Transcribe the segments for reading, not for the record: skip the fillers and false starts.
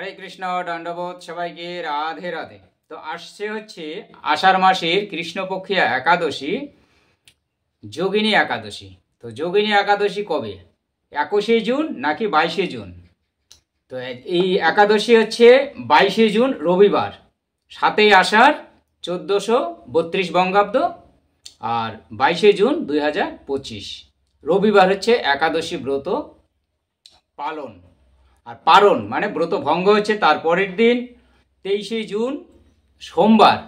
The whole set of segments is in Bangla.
হরে কৃষ্ণ দণ্ডবোধ সবাইকে রাধে রাধে। তো আসছে হচ্ছে আষাঢ় মাসের কৃষ্ণপক্ষিয়া একাদশী, যোগিনী একাদশী। তো যোগিনী একাদশী কবে? 21শে জুন নাকি 22শে জুন? তো এই একাদশী হচ্ছে 22শে জুন রবিবার, 7ই আষাঢ় 1432 বঙ্গাব্দ, আর 22শে জুন 2025 রবিবার হচ্ছে একাদশী ব্রত পালন। আর পারণ মানে ব্রত ভঙ্গ হচ্ছে তার পরের দিন 23শে জুন সোমবার,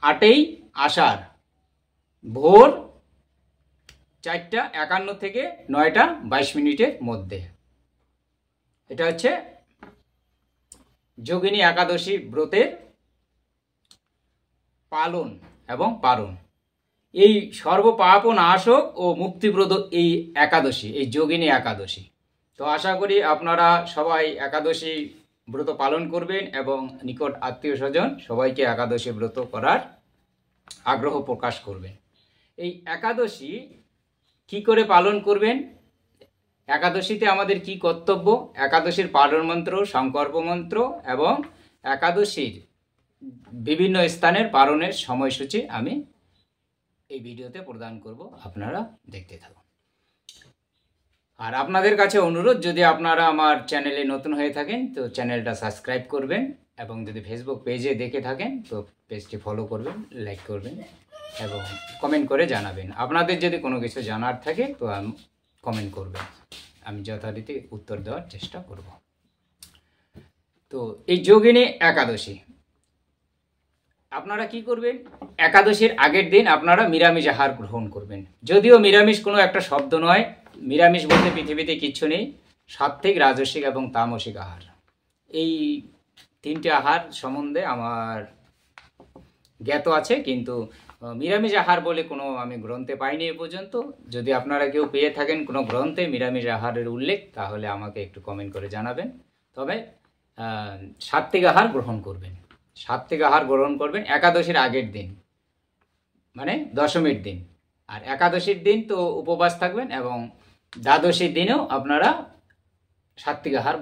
8ই আষাঢ় ভোর 4:51 থেকে 9:22 মধ্যে। এটা হচ্ছে যোগিনী একাদশী ব্রতের পালন এবং পারণ। এই সর্বপাপ নাশক ও মুক্তিব্রত এই একাদশী, এই যোগিনী একাদশী। তো আশা করি আপনারা সবাই একাদশী ব্রত পালন করবেন এবং নিকট আত্মীয় স্বজন সবাইকে একাদশী ব্রত করার আগ্রহ প্রকাশ করবেন। এই একাদশী কি করে পালন করবেন, একাদশীতে আমাদের কি কর্তব্য, একাদশীর পালন মন্ত্র, সংকল্প মন্ত্র এবং একাদশীর বিভিন্ন স্থানের পালনের সময়সূচি আমি এই ভিডিওতে প্রদান করব, আপনারা দেখতে থাকুন। আর আপনাদের কাছে অনুরোধ, যদি আপনারা আমার চ্যানেলে নতুন হয়ে থাকেন তো চ্যানেলটা সাবস্ক্রাইব করবেন, এবং যদি ফেসবুক পেজে দেখে থাকেন তো পেজটি ফলো করবেন, লাইক করবেন এবং কমেন্ট করে জানাবেন। আপনাদের যদি কোনো কিছু জানার থাকে তো কমেন্ট করবেন, আমি যথারীতি উত্তর দেওয়ার চেষ্টা করব। তো এই যোগিনী একাদশী আপনারা কি করবেন, একাদশীর আগের দিন আপনারা নিরামিষ আহার গ্রহণ করবেন। যদিও নিরামিষ কোনো একটা শব্দ নয়, নিরামিষ বলতে পৃথিবীতে কিচ্ছু নেই। সাত্ত্বিক, রাজসিক এবং তামসিক আহার, এই তিনটে আহার সম্বন্ধে আমার জ্ঞাত আছে, কিন্তু নিরামিষ আহার বলে কোনো আমি গ্রন্থে পাইনি এ পর্যন্ত। যদি আপনারা কেউ পেয়ে থাকেন কোনো গ্রন্থে নিরামিষ আহারের উল্লেখ, তাহলে আমাকে একটু কমেন্ট করে জানাবেন। তবে সাত্ত্বিক আহার গ্রহণ করবেন, সাত্ত্বিক আহার গ্রহণ করবেন একাদশীর আগের দিন, মানে দশমীর দিন। আর একাদশীর দিন তো উপবাস থাকবেন, এবং দ্বাদশীর দিনেও আপনারা সাত্ত্বিক আহার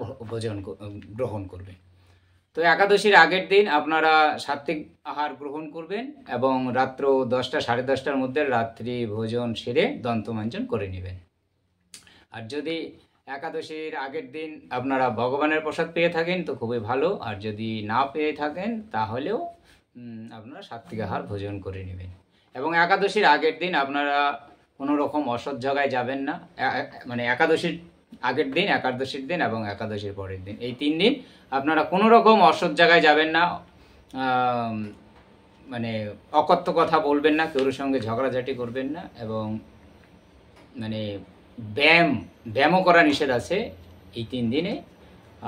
গ্রহণ করবেন। তো একাদশীর আগের দিন আপনারা সাত্ত্বিক আহার গ্রহণ করবেন এবং রাত্র 10টা সাড়ে 10টার মধ্যে রাত্রি ভোজন সেরে দন্তমাঞ্জন করে নেবেন। আর যদি একাদশীর আগের দিন আপনারা ভগবানের প্রসাদ পেয়ে থাকেন তো খুবই ভালো, আর যদি না পেয়ে থাকেন তাহলেও আপনারা সাত্ত্বিক আহার ভোজন করে নেবেন। এবং একাদশীর আগের দিন আপনারা কোনো রকম অসৎ জায়গায় যাবেন না, মানে একাদশীর আগের দিন, একাদশীর দিন এবং একাদশীর পরের দিন, এই 3 দিন আপনারা কোনো রকম অসৎ জায়গায় যাবেন না, মানে অকথ্য কথা বলবেন না, কেউর সঙ্গে ঝগড়াঝাটি করবেন না, এবং মানে ব্যায়ামও করা নিষেধ আছে এই 3 দিনে।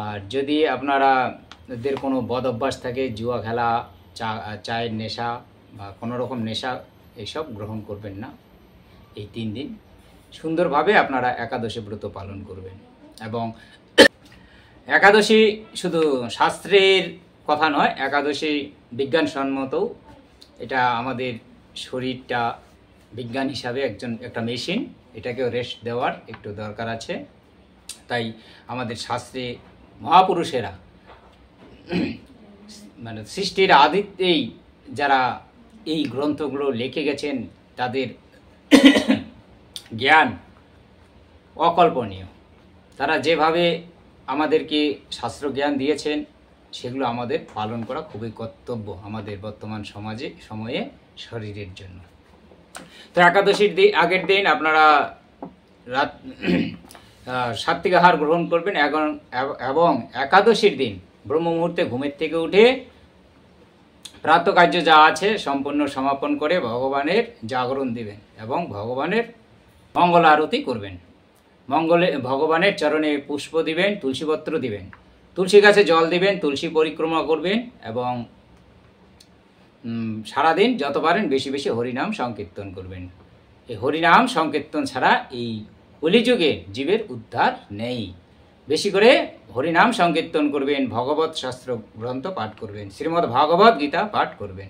আর যদি আপনাদের কোনো বদ অভ্যাস থাকে, জুয়া খেলা, চায়ের নেশা বা কোনো রকম নেশা, এইসব গ্রহণ করবেন না এই 3 দিন। সুন্দরভাবে আপনারা একাদশী ব্রত পালন করবেন। এবং একাদশী শুধু শাস্ত্রের কথা নয়, একাদশী বিজ্ঞানসম্মতও। এটা আমাদের শরীরটা বিজ্ঞান হিসাবে একটা মেশিন, এটাকেও রেস্ট দেওয়ার একটু দরকার আছে। তাই আমাদের শাস্ত্রে মহাপুরুষেরা, মানে সৃষ্টির আদিতেই যারা এই গ্রন্থগুলো লিখে গেছেন, তাদের জ্ঞান অকল্পনীয়। তারা যেভাবে আমাদেরকে শাস্ত্র জ্ঞান দিয়েছেন সেগুলো আমাদের পালন করা খুবই কর্তব্য আমাদের বর্তমান সময়ে শরীরের জন্য। তো একাদশীর আগের দিন আপনারা সাত্ত্বিক আহার গ্রহণ করবেন, এবং একাদশীর দিন ব্রহ্ম মুহূর্তে ঘুমের থেকে উঠে প্রাতঃকার্য যা আছে সম্পূর্ণ সমাপন করে ভগবানের জাগরণ দিবেন এবং ভগবানের মঙ্গল আরতি করবেন। ভগবানের চরণে পুষ্প দিবেন, তুলসীপত্র দিবেন, তুলসী গাছে জল দিবেন, তুলসী পরিক্রমা করবেন, এবং সারাদিন যত পারেন বেশি বেশি হরিনাম সংকীর্তন করবেন। এই হরিনাম সংকীর্তন ছাড়া এই কলিযুগে জীবের উদ্ধার নেই। বেশি করে হরিনাম সংকীর্তন করবেন, ভগবত শাস্ত্র গ্রন্থ পাঠ করবেন, শ্রীমদ্ ভাগবত গীতা পাঠ করবেন,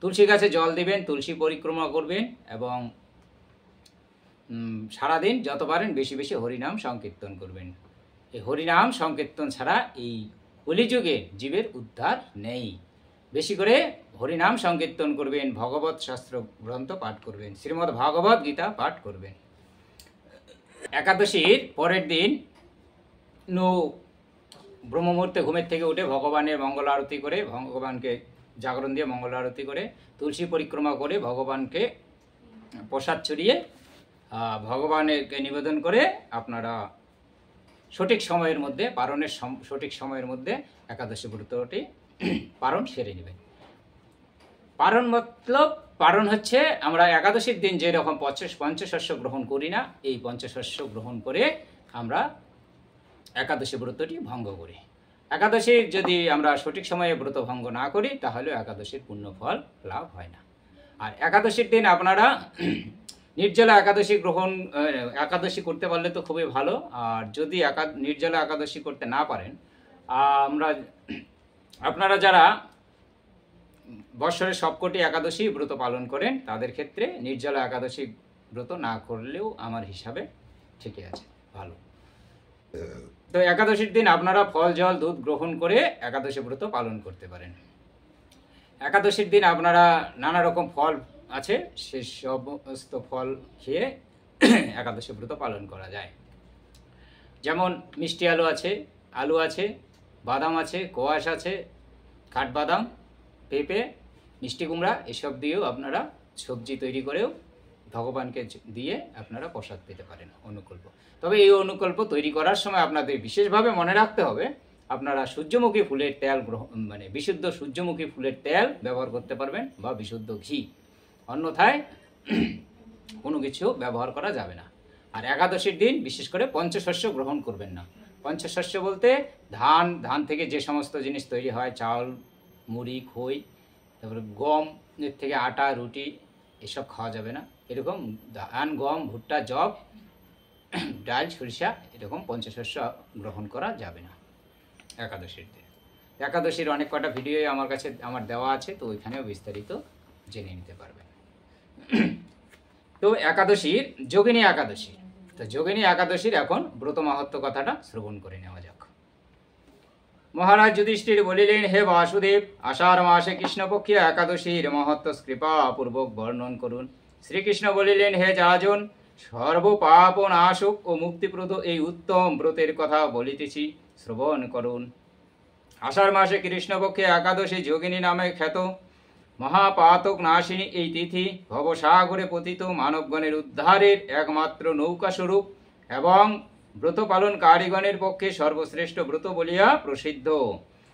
তুলসী গাছে জল দিবেন, তুলসী পরিক্রমা করবেন, এবং সারাদিন যত পারেন বেশি বেশি হরিনাম সংকীর্তন করবেন। এই হরিনাম সংকীর্তন ছাড়া এই কলিযুগে জীবের উদ্ধার নেই। বেশি করে হরিনাম সংকীর্তন করবেন, ভগবত শাস্ত্র গ্রন্থ পাঠ করবেন, শ্রীমদ্ ভাগবত গীতা পাঠ করবেন। একাদশীর পরের দিন ব্রহ্ম মুহূর্তে ঘুমের থেকে উঠে ভগবানের মঙ্গল আরতি করে, ভগবানকে জাগরণ দিয়ে মঙ্গল আরতি করে, তুলসী পরিক্রমা করে, ভগবানকে প্রসাদ ছড়িয়ে ভগবানকে নিবেদন করে আপনারা সঠিক সময়ের মধ্যে সঠিক সময়ের মধ্যে একাদশী ব্রতটি পালন সেরে নেবেন। পালন হচ্ছে আমরা একাদশীর দিন যেরকম পঞ্চশস্য গ্রহণ করি না, এই পঞ্চশস্য গ্রহণ করে আমরা একাদশী ব্রতটি ভঙ্গ করি। একাদশীর যদি আমরা সঠিক সময়ে ব্রত ভঙ্গ না করি তাহলে একাদশীর পূর্ণ ফল লাভ হয় না। আর একাদশীর দিন আপনারা নির্জলা একাদশী করতে পারলে তো খুবই ভালো। আর যদি নির্জলা একাদশী করতে না পারেন, আপনারা যারা বৎসরের সবকটি একাদশী ব্রত পালন করেন তাদের ক্ষেত্রে নির্জলা একাদশী ব্রত না করলেও আমার হিসাবে ঠিকই আছে, ভালো। তো একাদশীর দিন আপনারা ফল, জল, দুধ গ্রহণ করে একাদশী ব্রত পালন করতে পারেন। একাদশীর দিন আপনারা নানা রকম ফল আছে, সে সমস্ত ফল খেয়ে একাদশী ব্রত পালন করা যায়। যেমন মিষ্টি আলু আছে, বাদাম আছে, কোয়াশ আছে, কাঠবাদাম, পেঁপে, মিষ্টি কুমড়া, এসব দিয়েও আপনারা সবজি তৈরি করেও ভগবানকে দিয়ে আপনারা প্রসাদ পেতে পারেন অনুকল্প। তবে এই অনুকল্প তৈরি করার সময় আপনাদের বিশেষভাবে মনে রাখতে হবে আপনারা সূর্যমুখী ফুলের তেল বিশুদ্ধ সূর্যমুখী ফুলের তেল ব্যবহার করতে পারবেন বা বিশুদ্ধ ঘি, অন্যথায় কোনো কিছু ব্যবহার করা যাবে না। আর একাদশীর দিন বিশেষ করে পঞ্চশস্য গ্রহণ করবেন না। পঞ্চশস্য বলতে ধান থেকে যে সমস্ত জিনিস তৈরি হয়, চাল, মুড়ি, খই, তারপরে গম এর থেকে আটা, রুটি, এসব খাওয়া যাবে না। এরকম ধান, গম, ভুট্টা, জব, ডাল, সরিষা, এরকম পঞ্চশস্য গ্রহণ করা যাবে না একাদশীর দিন। একাদশীর অনেক কটা ভিডিও আমার দেওয়া আছে, তো ওইখানেও বিস্তারিত জেনে নিতে পারবেন। তো একাদশীর যোগিনী একাদশীর এখন ব্রত মাহাত্ম্য কথাটা শ্রবণ করে নেওয়া যাক। মহারাজ যুধিষ্ঠির বলিলেন, হে বাসুদেব, আষাঢ় মাসে কৃষ্ণপক্ষে একাদশীর মহত্ব কৃপাপূর্বক বর্ণন করুন। শ্রীকৃষ্ণ বলিলেন, হে যাজন, সর্বপাপ নাশক ও মুক্তিপ্রদ এই উত্তম ব্রতের কথা বলিতেছি, শ্রবণ করুন। আষাঢ় মাসে কৃষ্ণপক্ষে একাদশী যোগিনী নামে খ্যাত, মহাপাতক নাশিনী এই তিথি ভবসাগরে পতিত মানবগণের উদ্ধারের একমাত্র নৌকা স্বরূপ এবং ব্রত পালনকারীগণের পক্ষে সর্বশ্রেষ্ঠ ব্রত বলিয়া প্রসিদ্ধ।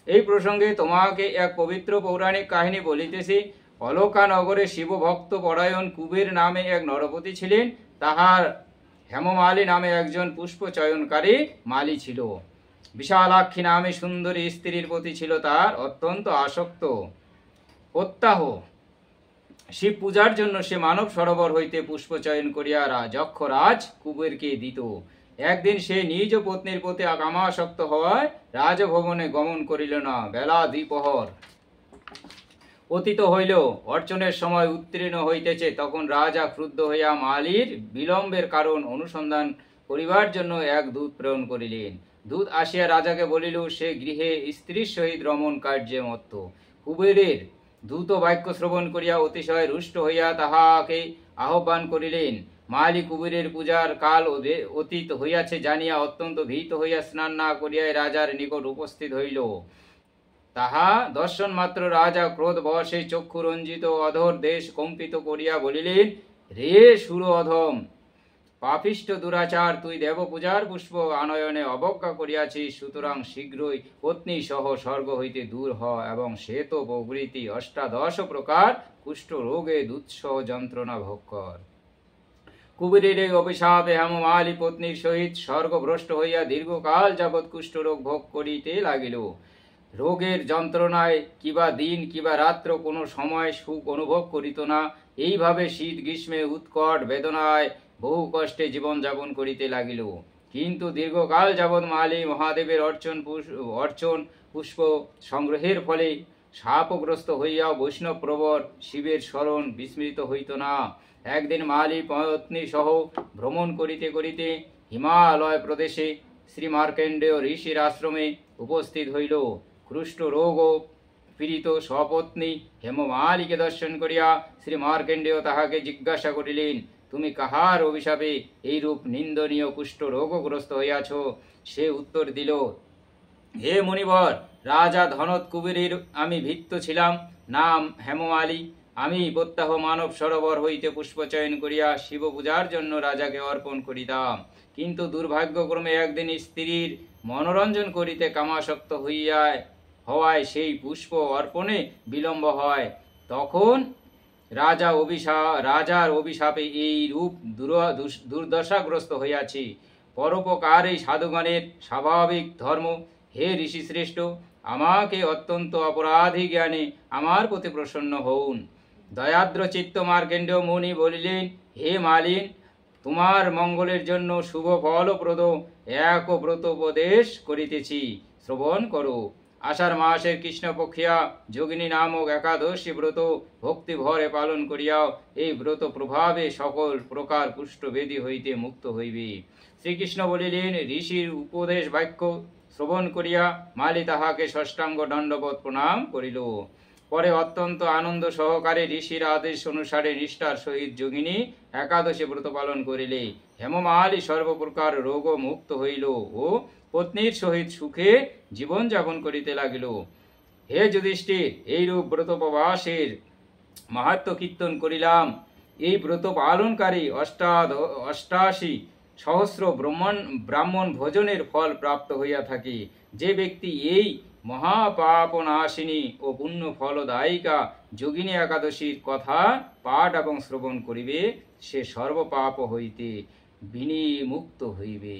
এই প্রসঙ্গে তোমাকে এক পবিত্র পৌরাণিক কাহিনী বলিতেছি। অলকা নগরে শিবভক্ত পরায়ণ কুবের নামে এক নরপতি ছিলেন। তাহার হেমমালী নামে একজন পুষ্প চয়নকারী মালী ছিল। বিশালাক্ষী নামে সুন্দরী স্ত্রীর প্রতি ছিল তার অত্যন্ত আসক্ত। প্রত্যাহ শিব পূজার জন্য সে মানব সরোবর হইতে পুষ্প চয়ন করিয়া যক্ষরাজ কুবেরকে দিত। একদিন সে নিজ পত্নীর প্রতি কামাসক্ত হওয়ায় রাজভবনে গমন করিল না। বেলা দ্বিপ্রহর অতীত হইল, অর্চনের সময় উত্তীর্ণ হইতেছে। তখন রাজা ক্রুদ্ধ হইয়া মালীর বিলম্বের কারণ অনুসন্ধান করিবার জন্য এক দূত প্রেরণ করিলেন। দূত আসিয়া রাজাকে বলিল, সে গৃহে স্ত্রীর সহিত রমণ কার্যে মত্ত। কুবেরের দূত বাক্য শ্রবণ করিয়া অতিশয় রুষ্ট হইয়া তাহাকে আহ্বান করিলেন। মালী কুবেরের পূজার কাল অতীত হইয়াছে জানিয়া অত্যন্ত ভীত হইয়া স্নান না করিয়াই রাজার নিকট উপস্থিত হইল। তাহা দর্শন মাত্র রাজা ক্রোধ বশে চক্ষু রঞ্জিত অধর দেশ কম্পিত করিয়া বলিলেন, রে সুর অধম, পাপিষ্ঠ দুরাচার, তুই দেব পূজার পুষ্প আনয়নে অবজ্ঞা করিয়াছিস। সুতরাং শীঘ্রই পত্নী সহ স্বর্গ হইতে দূর হ এবং শ্বেত প্রভৃতি 18 প্রকার কুষ্ঠ রোগে দুঃসহ যন্ত্রণা ভোগ কর। কুবেরের এই অভিশাপে হেমমালী পত্নীর সহিত স্বর্গভ্রষ্ট হইয়া দীর্ঘকাল যাবৎ কুষ্ঠরোগ ভোগ করিতে লাগিল। রোগের যন্ত্রণায় কিবা দিন কিবা রাত্র কোনো সময় সুখ অনুভব করিত না। এইভাবে শীত গ্রীষ্মে উৎকট বেদনায় বহু কষ্টে জীবন যাপন করিতে লাগিল। কিন্তু দীর্ঘকাল যাবৎ মালী মহাদেবের অর্চন পুষ্প সংগ্রহের ফলে শাপগ্রস্ত হইয়া বৈষ্ণব প্রবর শিবের স্মরণ বিস্মৃত হইত না। একদিন মালী পত্নী সহ ভ্রমণ করিতে করিতে হিমালয় প্রদেশে শ্রী মার্কেন্ডেয় ঋষির আশ্রমে উপস্থিত হইল। কুষ্ঠ রোগ পীড়িত স্বপত্নী হেমমালিকে দর্শন করিয়া শ্রী মার্কেন্ডেয় তাহাকে জিজ্ঞাসা করিলেন, তুমি কাহার অভিশাপে এইরূপ নিন্দনীয় কুষ্ঠ রোগগ্রস্ত হইয়াছ? সে উত্তর দিল, হে মুনিবর, রাজা ধনত কুবেরের আমি ভৃত্য ছিলাম, নাম হেমমালি। আমি প্রত্যাহ মানব সরোবর হইতে পুষ্পচয়ন করিয়া শিব পূজার জন্য রাজাকে অর্পণ করিতাম। কিন্তু দুর্ভাগ্যক্রমে একদিন স্ত্রীর মনোরঞ্জন করিতে কামাসক্ত হওয়ায় সেই পুষ্প অর্পণে বিলম্ব হয়। তখন রাজার অভিশাপে এই রূপ দুর্দশাগ্রস্ত হইয়াছি। পরোপকার এই সাধুগণের স্বাভাবিক ধর্ম। হে ঋষিশ্রেষ্ঠ, আমাকে অত্যন্ত অপরাধী জ্ঞানে আমার প্রতি প্রসন্ন হউন। দয়াদ্র চিত্ত মার্কেন্ডেয় মুনি বলিলেন, হে মালিন, তোমার মঙ্গলের জন্য শুভ ফলপ্রদ এক ব্রতোপদেশ করিতেছি, শ্রবণ করো। আষাঢ় মাসের কৃষ্ণপক্ষিয়া যোগিনী নামক একাদশী ব্রত ভক্তি ভরে পালন করিয়াও এই ব্রত প্রভাবে সকল প্রকার কুষ্ঠবেদী হইতে মুক্ত হইবে। শ্রীকৃষ্ণ বলিলেন, ঋষির উপদেশ বাক্য শ্রবণ করিয়া মালি তাহাকে ষষ্ঠাঙ্গ দণ্ডবৎ প্রণাম করিল। পরে অত্যন্ত আনন্দ সহকারে ঋষির আদেশ অনুসারে নিষ্ঠার সহিত যোগিনী একাদশী ব্রত পালন করিলে হেমমালি সর্বপ্রকার রোগ মুক্ত হইল ও পত্নীর সহিত সুখে জীবন যাপন করিতে লাগিল। হে যুধিষ্ঠির, এইরূপ ব্রত প্রবাসের মাহাত্ম কীর্তন করিলাম। এই ব্রত পালনকারী 88 সহস্র ব্রাহ্মণ ভোজনের ফল প্রাপ্ত হইয়া থাকে। যে ব্যক্তি এই মহাপাপনাশিনী ও পুণ্য ফলদায়িকা যোগিনী একাদশীর কথা পাঠ এবং শ্রবণ করিবে, সে সর্বপাপ হইতে বিনিমুক্ত হইবে।